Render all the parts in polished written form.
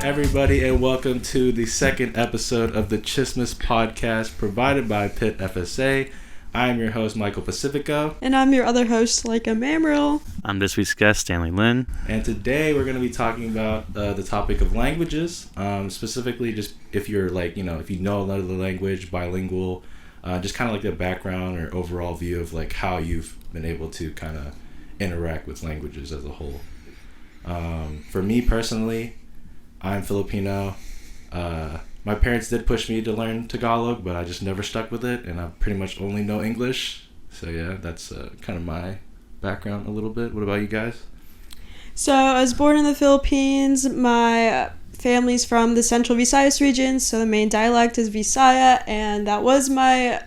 everybody, and welcome to the second episode of the Chismis podcast provided by Pitt FSA. I am your host, Michael Pacifico. And I'm your other host, Laika Mamril. I'm this week's guest, Stanley Lin. And today we're going to be talking about the topic of languages, specifically just if you're if you know another language, bilingual, just kind of like the background or overall view of like how you've been able to kind of interact with languages as a whole. For me personally, I'm Filipino. My parents did push me to learn Tagalog, but I just never stuck with it, and I pretty much only know English. So yeah, that's kind of my background a little bit. What about you guys? So I was born in the Philippines. My family's from the Central Visayas region, so the main dialect is Visaya, and that was my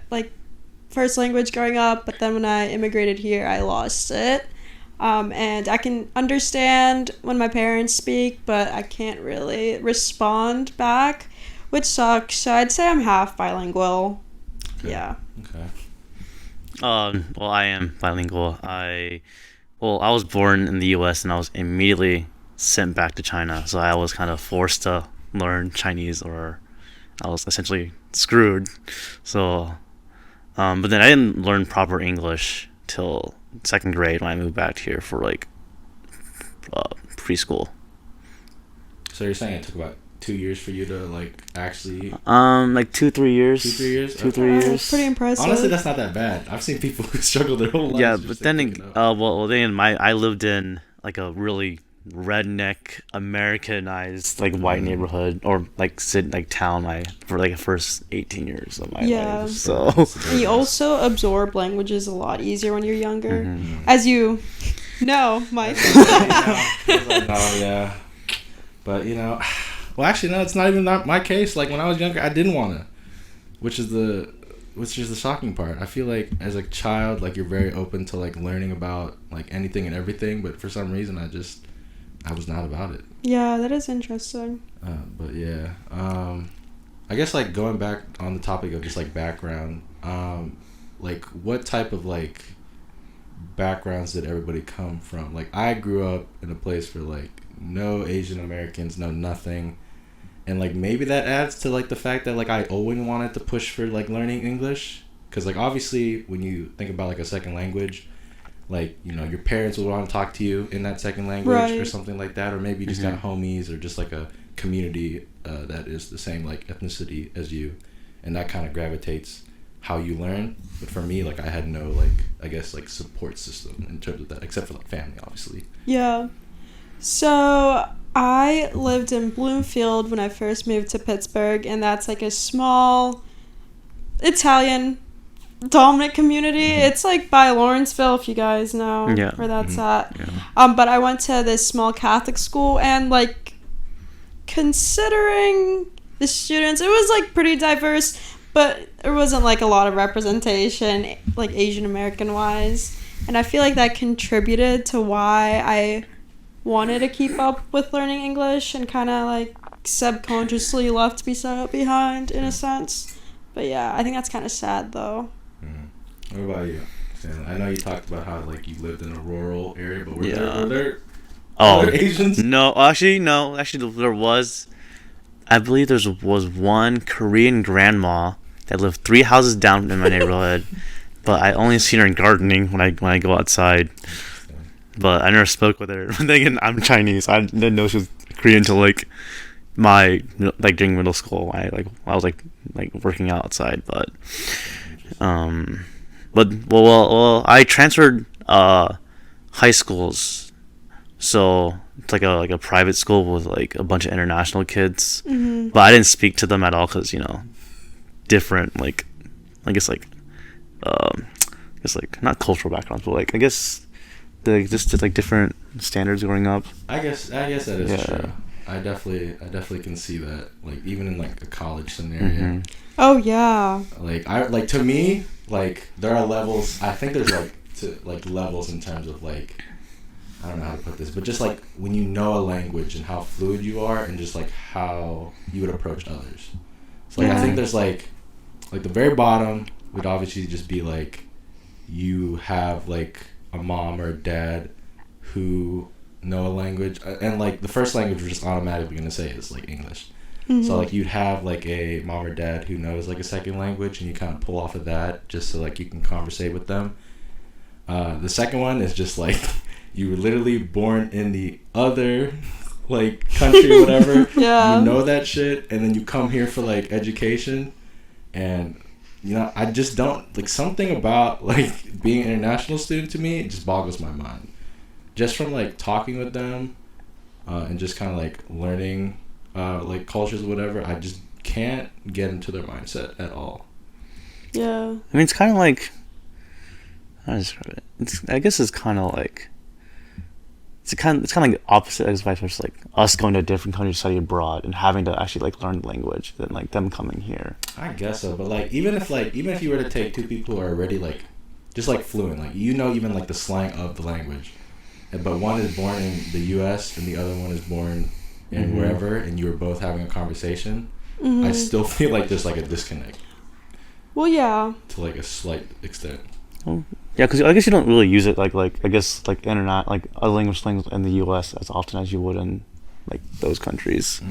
first language growing up. But then when I immigrated here, I lost it. And I can understand when my parents speak, but I can't really respond back, which sucks. So I'd say I'm half bilingual. Okay. Yeah. Okay. Well, I am bilingual. I was born in the U.S. and I was immediately sent back to China, so I was kind of forced to learn Chinese, or I was essentially screwed. So, but then I didn't learn proper English till second grade when I moved back here for preschool. So you're saying it took about 2 years for you to actually 2-3 years. 2-3 years? 2-3 That's years. pretty impressive. Honestly, that's not that bad. I've seen people who struggle their whole lives. Yeah, but then I lived in a really redneck Americanized white neighborhood, or town for the first 18 years of my life. So and you also absorb languages a lot easier when you're younger. Mm-hmm. As you know, Mike. Yeah. But well, actually no, it's not even my case. Like when I was younger, I didn't want to, which is the shocking part. I feel like as a child, you're very open to learning about anything and everything, but for some reason I was not about it. Yeah, that is interesting. But yeah, I guess going back on the topic of just background, what type of backgrounds did everybody come from? I grew up in a place where no Asian Americans, no nothing, and maybe that adds to the fact that I always wanted to push for learning English, because obviously when you think about a second language, your parents will want to talk to you in that second language, right, or something like that, or maybe you just got homies, or just a community that is the same ethnicity as you, and that kind of gravitates how you learn. But for me, I had no support system in terms of that, except for family, obviously. Yeah. So I lived in Bloomfield when I first moved to Pittsburgh, and that's a small Italian dominant community. It's by Lawrenceville, if you guys know where that's at. Yeah. But I went to this small Catholic school, and considering the students, it was pretty diverse, but there wasn't a lot of representation Asian American wise, and I feel that contributed to why I wanted to keep up with learning English, and kind of subconsciously left behind in a sense. But yeah, I think that's kind of sad though. What about you, Stanley? I know you talked about how you lived in a rural area, but were there Asians? No, actually there was. I believe there was one Korean grandma that lived 3 houses down in my neighborhood, but I only seen her gardening when I go outside. But I never spoke with her. Thinking I'm Chinese, I didn't know she was Korean until my during middle school. I was working outside, but I transferred high schools, so it's a private school with a bunch of international kids. Mm-hmm. But I didn't speak to them at all because different I guess not cultural backgrounds, but I guess just different standards growing up. I guess that is true. I definitely can see that. Even in a college scenario. Mm-hmm. Oh yeah. To me, there are levels. I think there's levels in terms of I don't know how to put this, but just when you know a language and how fluid you are, and just how you would approach others. So I think there's the very bottom would obviously just be you have a mom or a dad who know a language, and like the first language we're just automatically gonna say is like English. Mm-hmm. So like you'd have like a mom or dad who knows like a second language, and you kind of pull off of that just so like you can conversate with them. The second one is just like you were literally born in the other like country or whatever. Yeah. You know that shit, and then you come here for like education, and you know I just don't like something about like being an international student to me. It just boggles my mind. Just from like talking with them, and just kind of like learning like cultures or whatever, I just can't get into their mindset at all. Yeah. I mean, it's kind of like, how do I describe it? I guess it's kind of like, it's kind of like the opposite, as vice versa, like us going to a different country to study abroad and having to actually like learn the language than like them coming here. I guess so, but like even if you were to take two people who are already like just like fluent, like you know even like the slang of the language, but one is born in the U.S. and the other one is born in wherever, and you were both having a conversation, I still feel like there's like a disconnect. Well, yeah. To like a slight extent. Well, yeah, because I guess you don't really use it like I guess like internet like a language in the U.S. as often as you would in like those countries.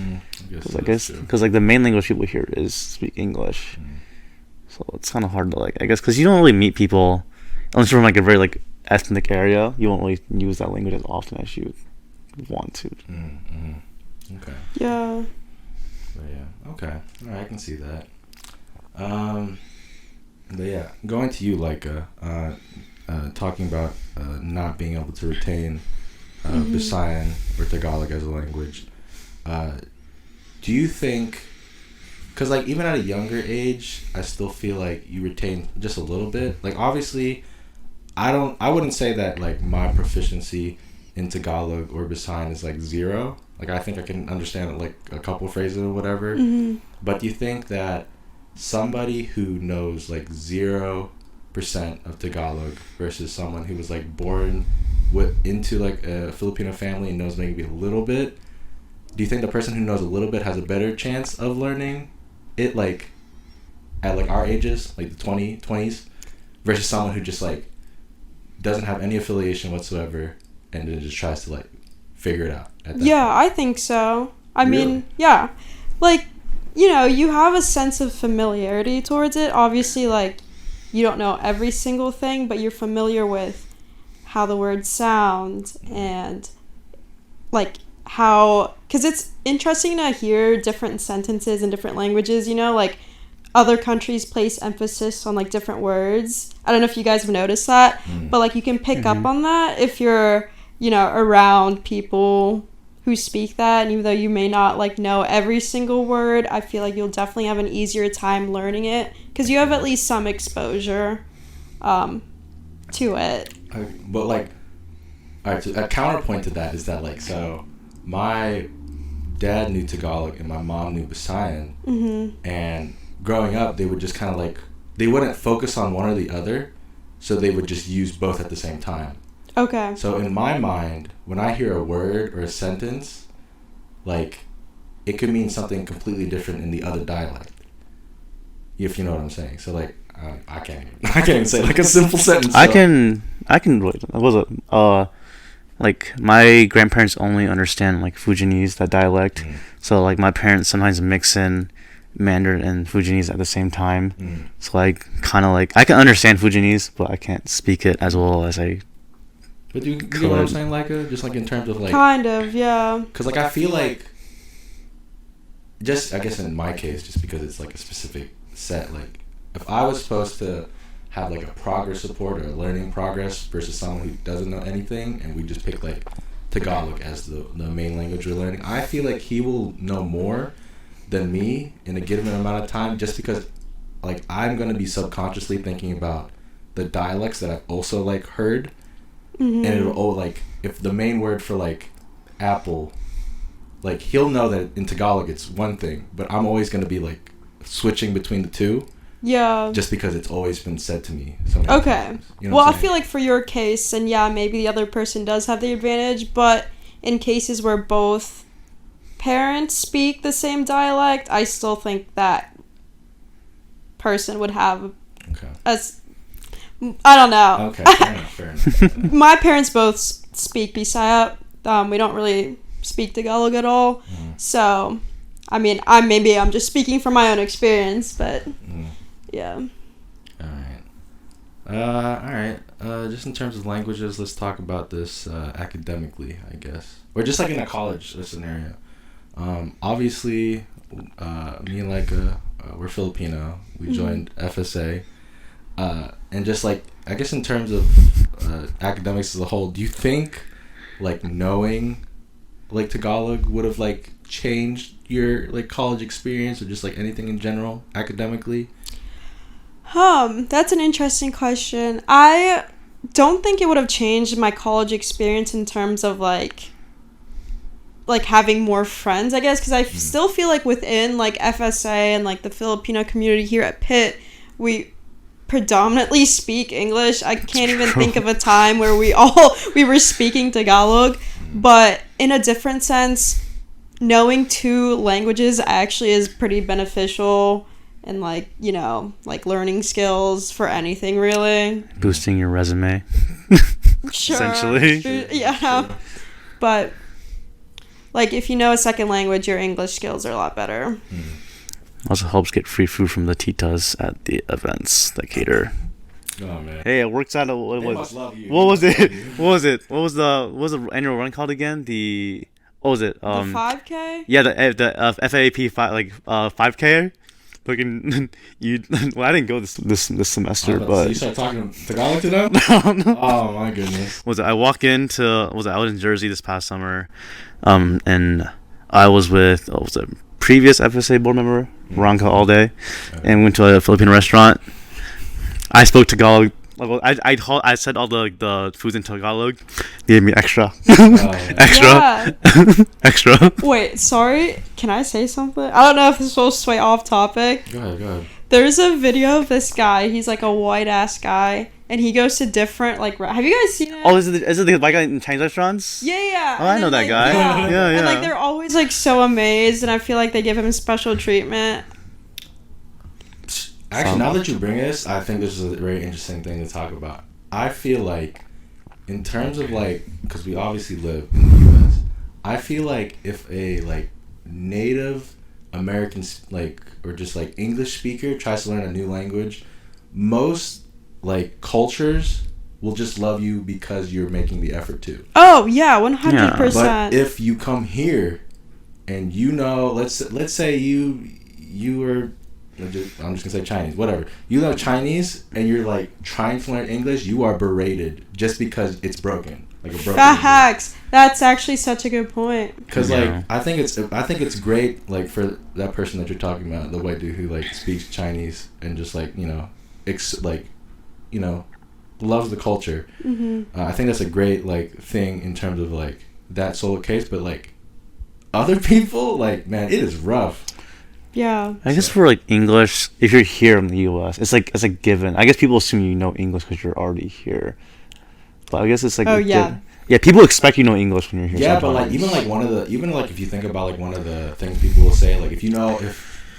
Because like the main language people here is speak English, so it's kind of hard to like I guess because you don't really meet people unless you're from like a very like ethnic area. You won't really use that language as often as you want to. Okay. Yeah. But yeah. Okay. All right. I can see that. But yeah, going to you, Laika, talking about not being able to retain Visayan or Tagalog as a language. Do you think? Because like even at a younger age, I still feel like you retain just a little bit. Like obviously, I wouldn't say that like my proficiency in Tagalog or Visayan is like 0. Like I think I can understand like a couple phrases or whatever. But do you think that somebody who knows like 0% of Tagalog versus someone who was like born into like a Filipino family and knows maybe a little bit, do you think the person who knows a little bit has a better chance of learning it like at like our ages, like the 20s, versus someone who just like doesn't have any affiliation whatsoever and then just tries to like figure it out at that point? I think so. I Really? mean, yeah. Like, you know, you have a sense of familiarity towards it. Obviously, like, you don't know every single thing, but you're familiar with how the words sound and, like, how... Because it's interesting to hear different sentences in different languages, you know? Like, other countries place emphasis on, like, different words. I don't know if you guys have noticed that, but, like, you can pick up on that if you're, you know, around people who speak that, and even though you may not like know every single word, I feel like you'll definitely have an easier time learning it because you have at least some exposure to it. But like, all right, so a counterpoint to that is that like, so my dad knew Tagalog and my mom knew Visayan, and growing up they would just kind of like, they wouldn't focus on one or the other, so they would just use both at the same time. Okay. So in my mind, when I hear a word or a sentence, like, it could mean something completely different in the other dialect. If you know what I'm saying. So like, I can't even say like a simple sentence. So. I can relate. Like my grandparents only understand like Fujianese, that dialect. So like my parents sometimes mix in Mandarin and Fujianese at the same time. So like kind of like I can understand Fujianese, but I can't speak it as well as I. But do you get what I'm saying, Laika? Just like in terms of like... Kind of, yeah. Because like I feel like... Just, I guess in my case, just because it's like a specific set, like... If I was supposed to have like a progress report or a learning progress versus someone who doesn't know anything, and we just pick like Tagalog as the main language we're learning, I feel like he will know more than me in a given amount of time just because like I'm going to be subconsciously thinking about the dialects that I've also like heard. And it'll like if the main word for like apple, like he'll know that in Tagalog it's one thing, but I'm always gonna be like switching between the two. Yeah. Just because it's always been said to me so many times. You know well, I feel like for your case, and yeah, maybe the other person does have the advantage, but in cases where both parents speak the same dialect, I still think that person would have as I don't know. Okay, fair enough. My parents both speak Bisaya. We don't really speak Tagalog at all. So, I mean, I'm just speaking from my own experience, but yeah. All right. Just in terms of languages, let's talk about this academically, I guess, or just like in a college scenario. Obviously, me and Leica, we're Filipino. We joined FSA, and just like I guess in terms of academics as a whole, do you think like knowing like Tagalog would have like changed your like college experience or just like anything in general academically? That's an interesting question. I don't think it would have changed my college experience in terms of like having more friends, I guess, because I still feel like within like FSA and like the Filipino community here at Pitt, we predominantly speak English. I can't even think of a time where we were speaking Tagalog, but in a different sense, knowing 2 languages actually is pretty beneficial. And, like, you know, like, learning skills for anything, really. Boosting your resume. Sure. Essentially. Yeah. Sure. But, like, if you know a second language, your English skills are a lot better. Also helps get free food from the titas at the events that cater. Oh, man. Hey, it works out. What was the annual run called again? What was it? The 5K? Yeah, the FAAP 5K. Looking, I didn't go this semester, but so you started talking Tagalog to them? No. Oh my goodness. I was in Jersey this past summer, and I was with a previous FSA board member, Veronica all day, and went to a Filipino restaurant. I spoke Tagalog. I said all the foods in Tagalog. They gave me extra. Extra. Wait, sorry. Can I say something? I don't know if this is supposed to sway off topic. Go ahead. There's a video of this guy. He's like a white ass guy, and he goes to different like. Have you guys seen it? Oh, is it the white guy in Chinese restaurants? Yeah. Oh, I know that guy. Yeah. And like they're always like so amazed, and I feel like they give him special treatment. Actually, now that you bring this, I think this is a very interesting thing to talk about. I feel like, in terms of like, because we obviously live in the U.S., I feel like if a like Native American like or just like English speaker tries to learn a new language, most like cultures will just love you because you're making the effort to. Oh yeah, 100%. But if you come here, and you know, let's say you were. I'm just gonna say Chinese, whatever. You know Chinese, and you're like trying to learn English. You are berated just because it's broken, like a broken. Facts. That's actually such a good point. Because like I think it's great like for that person that you're talking about, the white dude who like speaks Chinese and just like loves the culture. I think that's a great like thing in terms of like that solo case, but like other people, like man, it is rough. Yeah. I guess for like English, if you're here in the U.S., it's a given. I guess people assume you know English because you're already here. But I guess it's like yeah, people expect you know English when you're here. Yeah, sometimes. But like even if you think about like one of the things people will say, like if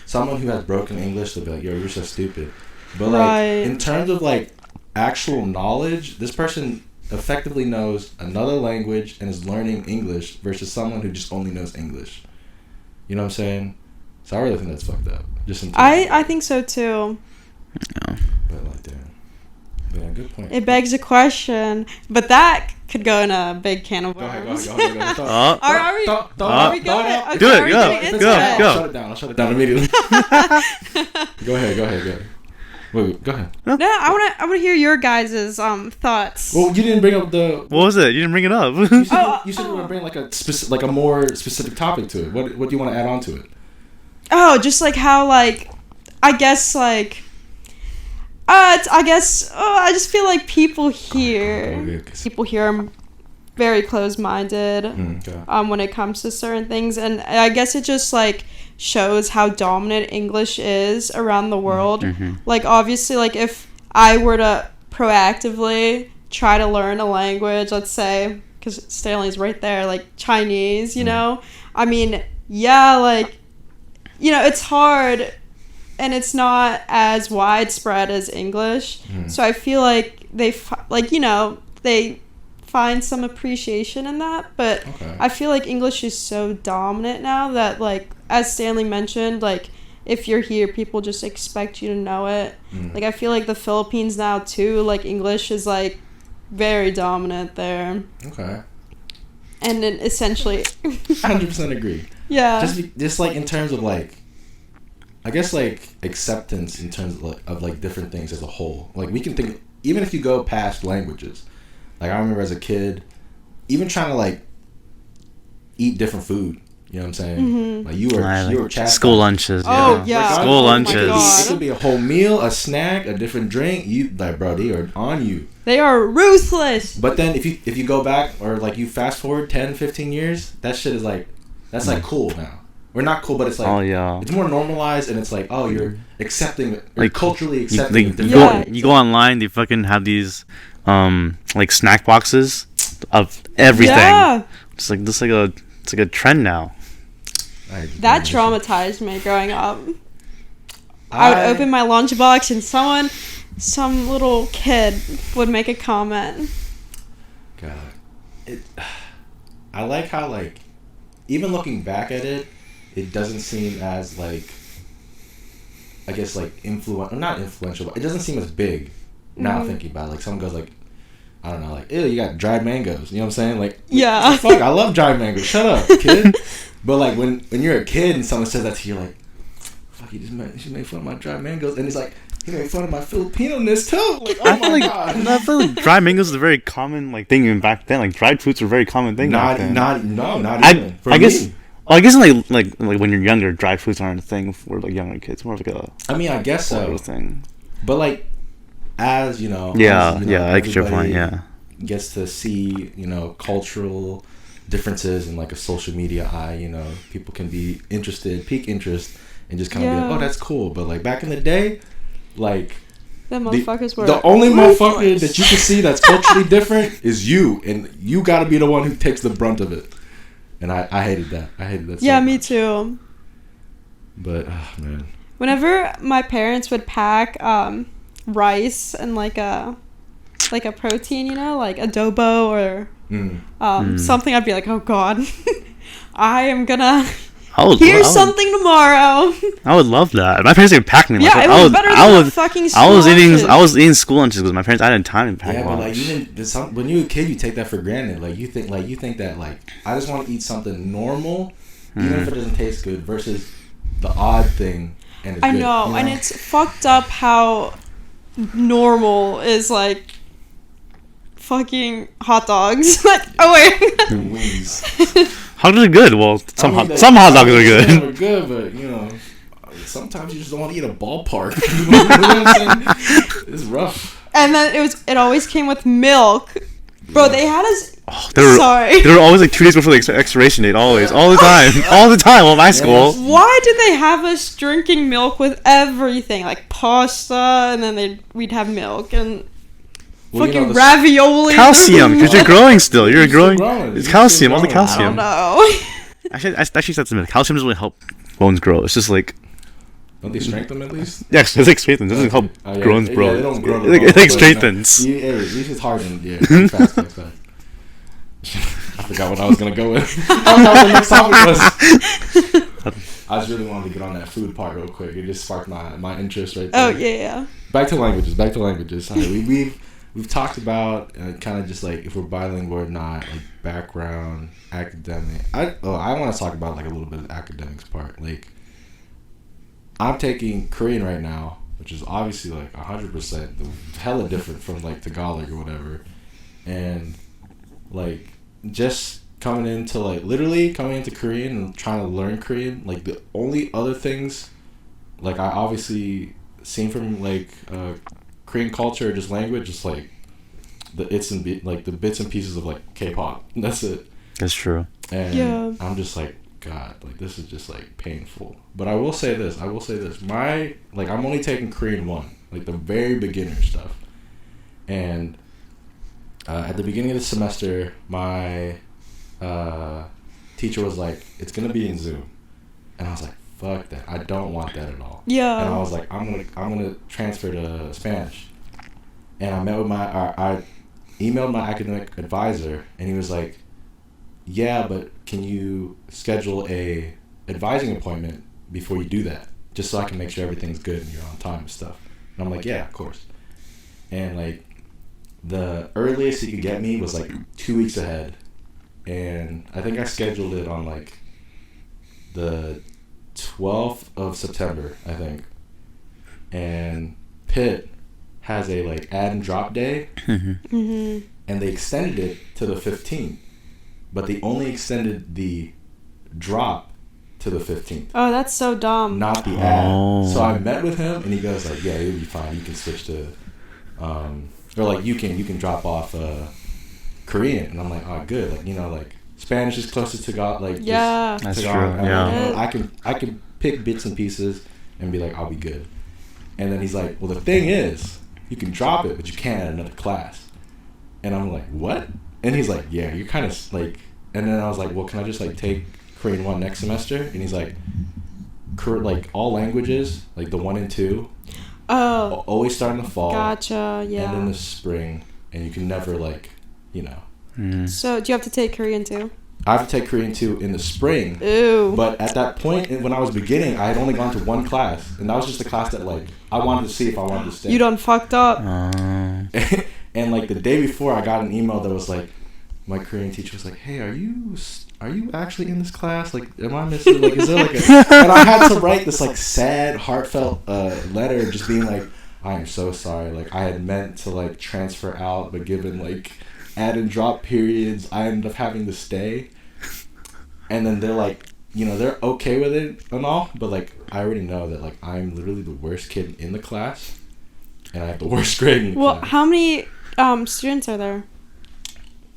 someone who has broken English, they'll be like, "Yo, you're so stupid." But like in terms of like actual knowledge, this person effectively knows another language and is learning English versus someone who just only knows English. You know what I'm saying? So I really think that's fucked up. I think so too. Yeah. But like, damn. Yeah, good point. It begs a question, but that could go in a big can of worms. Go ahead. Are we going? Okay, do it. Go. I'll shut it down immediately. Go ahead. Wait, go ahead. No, I want to hear your guys' thoughts. Well, you didn't bring up the. What was it? You didn't bring it up. You said you were going to bring like a more specific topic to it. What do you want to add on to it? Oh, just like how like, I guess like, I just feel like people here are very closed-minded when it comes to certain things, and I guess it just like shows how dominant English is around the world. Like obviously, like if I were to proactively try to learn a language, let's say, because Stanley's right there, like Chinese, you know, I mean, yeah, like. You know, it's hard, and it's not as widespread as English. So I feel like they find some appreciation in that, but I feel like English is so dominant now that, like, as Stanley mentioned, like, if you're here, people just expect you to know it. Like, I feel like the Philippines now, too, like, English is, like, very dominant there. Okay. And then essentially... 100% agree. Yeah. Just like, in terms of, like, I guess, like, acceptance in terms of, like, different things as a whole. Like, we can think, even if you go past languages, like, I remember as a kid, even trying to, like, eat different food. You know what I'm saying? Like, you were chastised. School lunches. Oh, yeah. School lunches. It could be a whole meal, a snack, a different drink. You, like, bro, they are on you. They are ruthless. But then if you go back, or, like, you fast forward 10, 15 years, that shit is, like, that's, like, cool now. We're not cool, but it's like, it's more normalized, and it's like, oh, you're accepting it, like, culturally accepting it. You go online, they fucking have these, like, snack boxes of everything. Yeah. It's like a trend now. That traumatized me growing up. I would open my lunchbox and some little kid would make a comment. God, I like how, like, even looking back at it, it doesn't seem as, like, I guess, like, not influential, but it doesn't seem as big now thinking about it. Like, someone goes, like, I don't know, like, ew, you got dried mangoes. You know what I'm saying? Like, yeah. Fuck, I love dried mangoes. Shut up, kid. But, like, when you're a kid and someone says that to you, like, fuck, you just made fun of my dried mangoes. And it's like, he made fun of my Filipino-ness, too. Like, oh, my God. I feel like dried mangoes is a very common, like, thing even back then. Like, dried fruits were a very common thing back then. Not even. I guess... Well, I guess like when you're younger, dried fruits aren't a thing for, like, younger kids. More of, like, a... I mean, I guess so. Thing. But, like, as, you know... Yeah, I get your point, yeah. Gets to see, you know, cultural differences in, like, a social media eye, you know, people can be interested, pique interest, and just kind of be like, oh, that's cool. But, like, back in the day, like, the motherfuckers were the only motherfucker that you can see that's culturally different is you, and you got to be the one who takes the brunt of it. And I hated that. Yeah, so me much. Too. But, oh, man. Whenever my parents would pack rice and, like a protein, you know, like adobo or something, I'd be like, oh, God, I am gonna hear something tomorrow. I would love that. My parents didn't pack me. Yeah, it was better than fucking school lunches. I was eating school lunches because my parents, I didn't have time to pack lunch. Yeah, but, like, when you're a kid, you take that for granted. Like, you think that, like, I just want to eat something normal, even if it doesn't taste good, versus the odd thing. And it's I good, know, you know, and it's fucked up how normal is, like, fucking hot dogs. Like, oh wait. Wings. Hot dogs are good. Well, some hot dogs are good. They're good, but, you know, sometimes you just don't want to eat a ballpark. You know what I'm saying? It's rough. And then it always came with milk. Bro, they had us... Oh, they were always like 2 days before the expiration date. Always. All the time at my school. Why did they have us drinking milk with everything? Like pasta, and then we'd have milk, and... fucking ravioli. Calcium, because you're growing still. You're growing. It's calcium, all the calcium. I don't know. Actually, that's the myth. Calcium doesn't really help bones grow. It's just like... Don't they strengthen them at least? Yes, it's like strengthens. It doesn't help bones grow. Yeah, they don't grow. It like strengthens. Yeah, at least it's hardened. Yeah, fast. I forgot what I was going to go with. I don't know what the next topic was. I just really wanted to get on that food part real quick. It just sparked my interest right there. Oh, yeah. Back to languages. We've talked about kind of just like if we're bilingual or not, like background, academic. I want to talk about like a little bit of the academics part. Like, I'm taking Korean right now, which is obviously like 100% hella different from like Tagalog or whatever. And like just coming into Korean and trying to learn Korean, like the only other things like I obviously seen from like Korean culture or just language, just like the bits and pieces of like K-pop. That's it. That's true. And yeah. I'm just like, God, like this is just like painful. But I will say this. I'm only taking Korean 1, like the very beginner stuff. And at the beginning of the semester, my teacher was like, it's gonna be in Zoom. And I was like, fuck that. I don't want that at all. Yeah. And I was like, I'm gonna transfer to Spanish. And I met with emailed my academic advisor, and he was like, yeah, but can you schedule a advising appointment before you do that, just so I can make sure everything's good and you're on time and stuff. And I'm like, yeah, of course. And like the earliest he could get me was like 2 weeks ahead, and I think I scheduled it on like the 12th of September, I think. And Pitt has a like add and drop day, and they extended it to the 15th, but they only extended the drop to the 15th. Oh, that's so dumb. Not the ad. So I met with him, and he goes like, yeah, it'll be fine. You can switch to, or like you can drop off Korean. And I'm like, oh, good. Like, you know, like Spanish is closer to God. Like, yeah, that's true. Yeah, I can pick bits and pieces and be like, I'll be good. And then he's like, well, the thing is, you can drop it, but you can't at another class. And I'm like, what? And he's like, yeah, you're kind of like. And then I was like, well, can I just like take Korean 1 next semester? And he's like, like all languages, like the 1 and 2, always start in the fall. Gotcha. Yeah. And in the spring, and you can never like, you know. So do you have to take Korean too? I have to take Korean 2 in the spring. Ooh. But at that point, when I was beginning, I had only gone to 1 class, and that was just the class that like I wanted to see if I wanted to stay. You done fucked up. And like the day before, I got an email that was like, my Korean teacher was like, hey, are you actually in this class? Like, am I missing? Like, is there like a... And I had to write this like sad, heartfelt letter, just being like, I am so sorry. Like, I had meant to like transfer out, but given like add and drop periods, I ended up having to stay. And then they're like, you know, they're okay with it and all, but like I already know that like I'm literally the worst kid in the class, and I have the worst grade in the class. Well, how many students are there?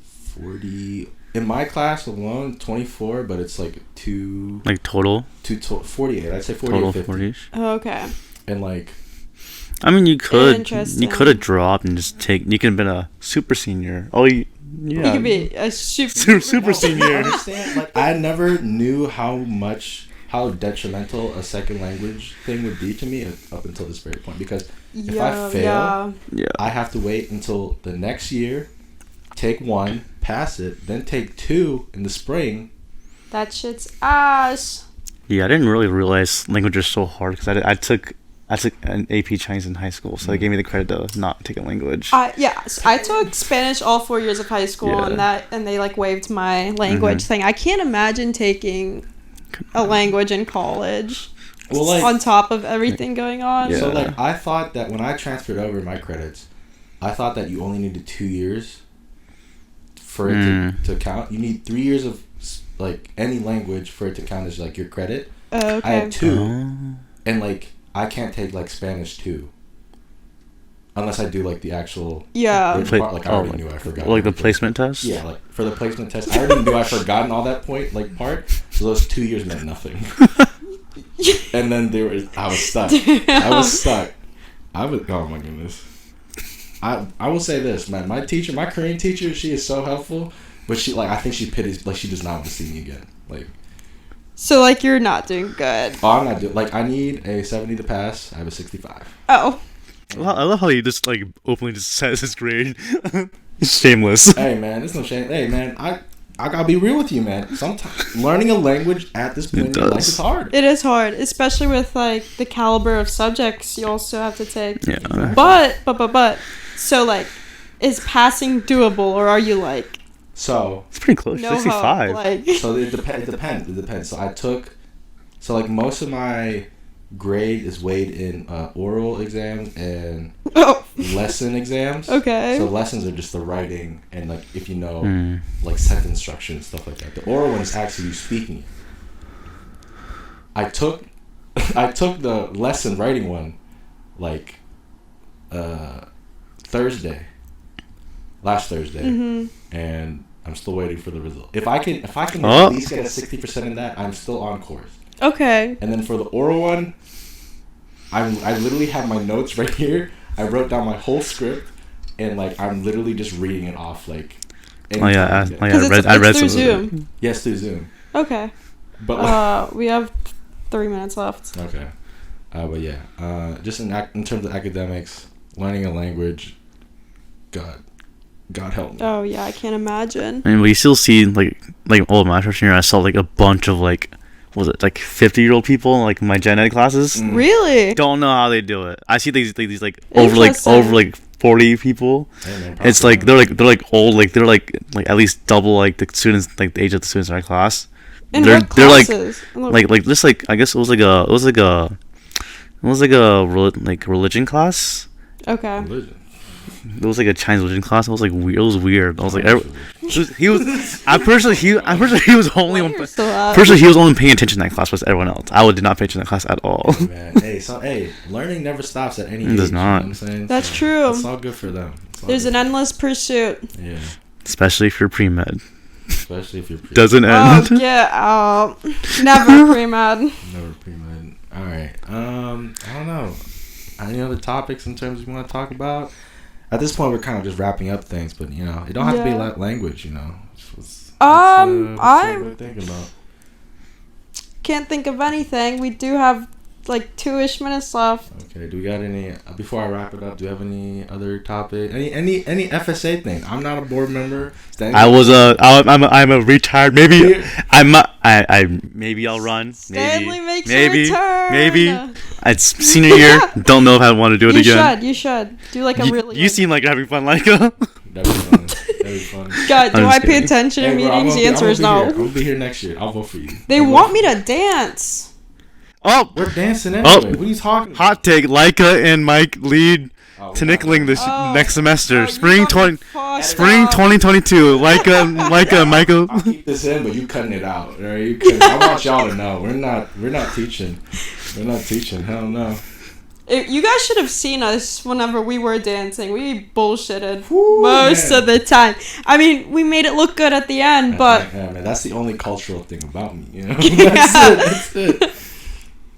40 in my class alone. 24, but it's like two. Like total. 48. I'd say 40 total or 50. 40. Oh, okay. And like, I mean, you could have dropped and just take. You could have been a super senior. Oh, yeah. You could be a super senior. I understand. Like, I never knew how detrimental a second language thing would be to me up until this very point. Because if I fail, I have to wait until the next year, take 1, pass it, then take 2 in the spring. That shit's ass. Yeah, I didn't really realize language is so hard because I took an AP Chinese in high school, so they gave me the credit to not take a language. I took Spanish all 4 years of high school, and they like waived my language thing. I can't imagine taking a language in college. Well, like, on top of everything going on. Yeah. So like I thought that when I transferred over my credits, I thought that you only needed 2 years for it to count. You need 3 years of like any language for it to count as like your credit. Oh, okay. I had 2, and like I can't take like Spanish 2 unless I do like the actual part. Like I already knew I forgot. Like the placement test. Yeah, like for the placement test, I already knew I forgotten all that part. So those 2 years meant nothing. And then I was stuck. Oh my goodness. I will say this, man. My Korean teacher, she is so helpful, but I think she pities, like she does not want to see me again. Like. So, like, you're not doing good. Oh, I'm not doing... Like, I need a 70 to pass. I have a 65. Oh. Well, I love how you just, like, openly just says his grade. Shameless. Hey, man. There's no shame. Hey, man. I gotta be real with you, man. Sometimes learning a language at this point in your life is hard. It is hard. Especially with, like, the caliber of subjects you also have to take. Yeah. But... So, like, is passing doable, or are you, like... So it's pretty close. 65. Like. So it depends. So like most of my grade is weighed in oral exams and lesson exams. Okay. So lessons are just the writing and like if you know like sentence structure and stuff like that. The oral one is actually you speaking. I took the lesson writing one like last Thursday, and I'm still waiting for the result. If I can at least get a 60% in that, I'm still on course. Okay. And then for the oral one, I literally have my notes right here. I wrote down my whole script, and like I'm literally just reading it off like. I read through Zoom. Yes, through Zoom. Okay. But we have 3 minutes left. Okay. But yeah, just in terms of academics, learning a language, God, God help me. Oh yeah, I can't imagine. I mean, we still see my freshman year, I saw like a bunch of like, what was it, like 50-year-old people in like my gen ed classes. Really? Don't know how they do it. I see these like over 40 people. Hey, man, It's like they're old, like they're like at least double like the students, like the age of the students in our class. In they're what classes? like just like, I guess it was like a religion class. Okay. Religion. It was like a Chinese religion class. It was like weird. It was weird. I was like, he was. I'm pretty sure he was only. Personally, he was only paying attention to that class versus everyone else. I did not pay attention to that class at all. Hey, man. Learning never stops at any age. It does not. You know what I'm saying? That's true. It's all good for them. There's an endless pursuit. Yeah. Especially if you're pre-med. Especially if you're pre-med. Doesn't end. Oh, yeah. Never pre-med. Never pre-med. All right. I don't know. Any other topics in terms you want to talk about? At this point, we're kind of just wrapping up things, but you know, it don't have to be language. You know. What's I thinking about? Can't think of anything. We do have like 2-ish minutes left. Okay. Do we got any? Before I wrap it up, do you have any other topic? Any FSA thing? I'm not a board member. I'm a retired. Maybe maybe I'll run. Stanley makes a maybe. return. It's senior year. Don't know if I want to do it again. You should do like a really. You seem like you're having fun, Leica. That'd be fun. God, do I pay attention in meetings? The answer is no. I'm gonna be here next year. I'll vote for you. They want me to dance. Oh, we're dancing anyway. What are you talking about? Hot take: Leica and Mike lead to Nickling this next semester. Spring 2022. Leica, Michael. I'll keep this in, but you cutting it out. Right? I want y'all to know we're not teaching. We're not teaching. Hell no. You guys should have seen us whenever we were dancing. We bullshitted most of the time. I mean, we made it look good at the end, but yeah, man, that's the only cultural thing about me. You know, that's it.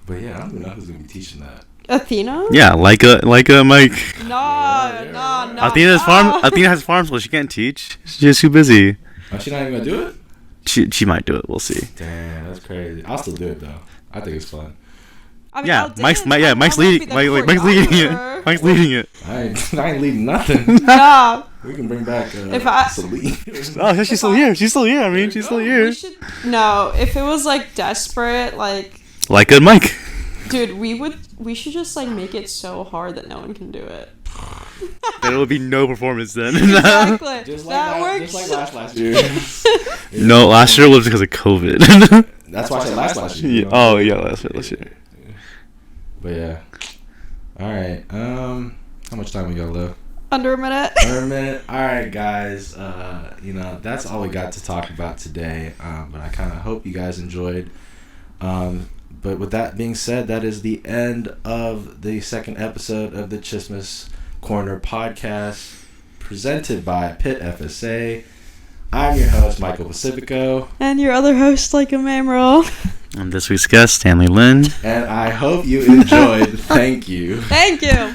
But yeah, I don't know who's gonna be teaching that. Athena? Yeah, Leica, Mike. No. Athena has farm school. She can't teach. She's too busy. Oh, she's not even gonna do it? She might do it. We'll see. Damn, that's crazy. I'll still do it though. I think it's fun. I mean, yeah, Mike's leading. Mike's leading it. Mike's leading it. I ain't leading nothing. Yeah. We can bring back Celine. Oh, she's still here. She's still here. I mean, she's still here. If it was like desperate, like a Mike. Dude, we should just like make it so hard that no one can do it. There will be no performance then. Exactly. Just that works. Just like last year. No, last year was because of COVID. That's why I said last year. Yeah. Oh yeah, last year. But yeah. All right. How much time we got left? Under a minute. All right, guys. That's all we got to talk about today. But I kind of hope you guys enjoyed. But with that being said, that is the end of the second episode of the Chismis Corner podcast, presented by Pitt FSA. I'm your host, Michael Pacifico. And your other host, Leica Mamrel. And this week's guest, Stanley Lin. And I hope you enjoyed. Thank you. Thank you.